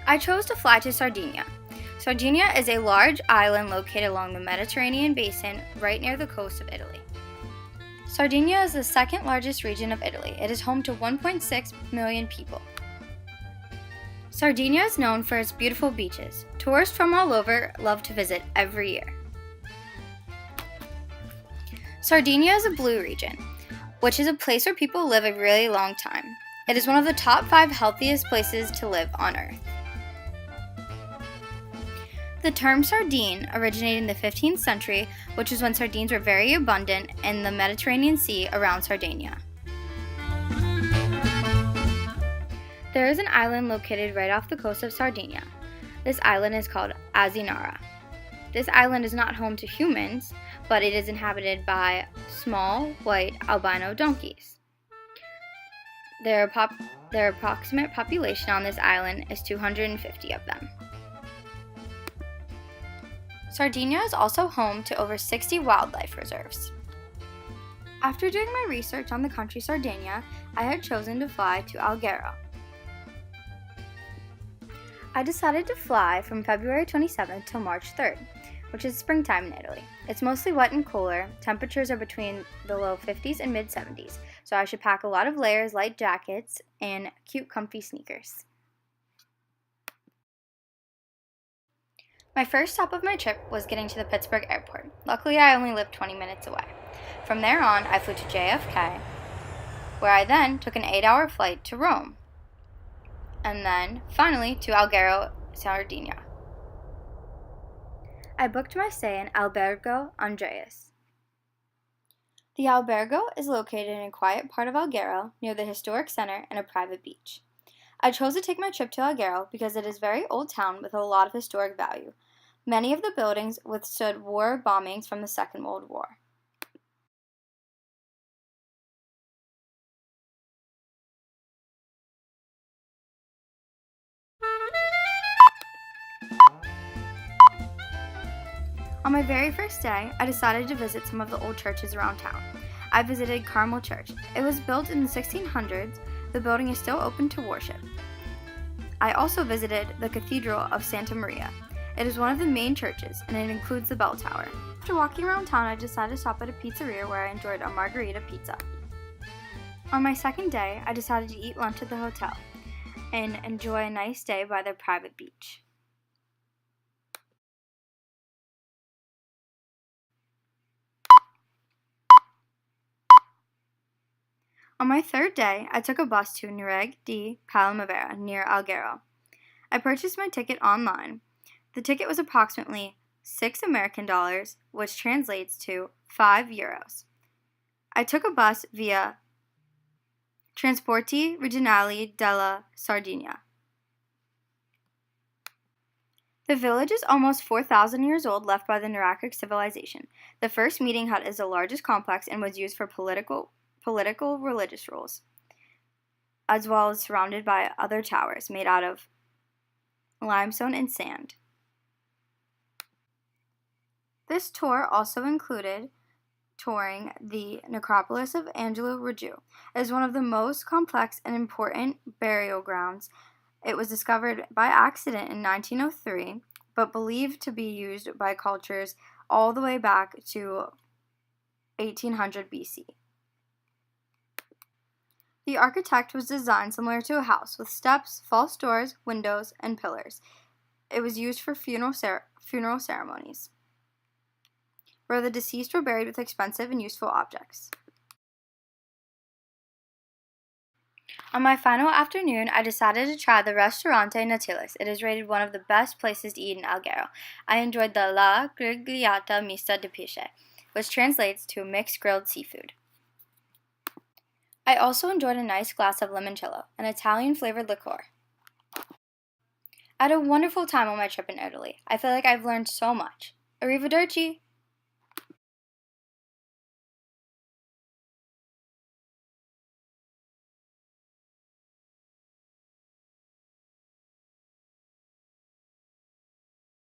I chose to fly to Sardinia. Sardinia is a large island located along the Mediterranean basin right near the coast of Italy. Sardinia is the second largest region of Italy. It is home to 1.6 million people. Sardinia is known for its beautiful beaches. Tourists from all over love to visit every year. Sardinia is a blue region, which is a place where people live a really long time. It is one of the top 5 healthiest places to live on Earth. The term sardine originated in the 15th century, which is when sardines were very abundant in the Mediterranean Sea around Sardinia. There is an island located right off the coast of Sardinia. This island is called Asinara. This island is not home to humans, but it is inhabited by small, white albino donkeys. Their approximate population on this island is 250 of them. Sardinia is also home to over 60 wildlife reserves. After doing my research on the country Sardinia, I had chosen to fly to Alghero. I decided to fly from February 27th till March 3rd, which is springtime in Italy. It's mostly wet and cooler. Temperatures are between the low 50s and mid 70s, so I should pack a lot of layers, light jackets, and cute comfy sneakers. My first stop of my trip was getting to the Pittsburgh airport. Luckily, I only lived 20 minutes away. From there on, I flew to JFK, where I then took an 8-hour flight to Rome, and then finally to Alghero, Sardinia. I booked my stay in Albergo Andreas. The albergo is located in a quiet part of Alghero near the historic center and a private beach. I chose to take my trip to Alghero because it is a very old town with a lot of historic value. Many of the buildings withstood war bombings from the Second World War. On my very first day, I decided to visit some of the old churches around town. I visited Carmel Church. It was built in the 1600s. The building is still open to worship. I also visited the Cathedral of Santa Maria. It is one of the main churches, and it includes the bell tower. After walking around town, I decided to stop at a pizzeria where I enjoyed a margarita pizza. On my second day, I decided to eat lunch at the hotel and enjoy a nice day by the private beach. On my third day, I took a bus to Nureg di Palmavera near Alghero. I purchased my ticket online. The ticket was approximately $6 American, which translates to €5. I took a bus via Trasporti Regionali della Sardinia. The village is almost 4,000 years old, left by the Nuragic civilization. The first meeting hut is the largest complex and was used for political religious rules, as well as surrounded by other towers made out of limestone and sand. This tour also included touring the necropolis of Angelo Ruggiu. It is one of the most complex and important burial grounds. It was discovered by accident in 1903, but believed to be used by cultures all the way back to 1800 BC. The architect was designed similar to a house, with steps, false doors, windows, and pillars. It was used for funeral ceremonies, where the deceased were buried with expensive and useful objects. On my final afternoon, I decided to try the Ristorante Natilis. It is rated one of the best places to eat in Alghero. I enjoyed the La Grigliata Mista di Pesce, which translates to mixed grilled seafood. I also enjoyed a nice glass of limoncello, an Italian-flavored liqueur. I had a wonderful time on my trip in Italy. I feel like I've learned so much. Arrivederci!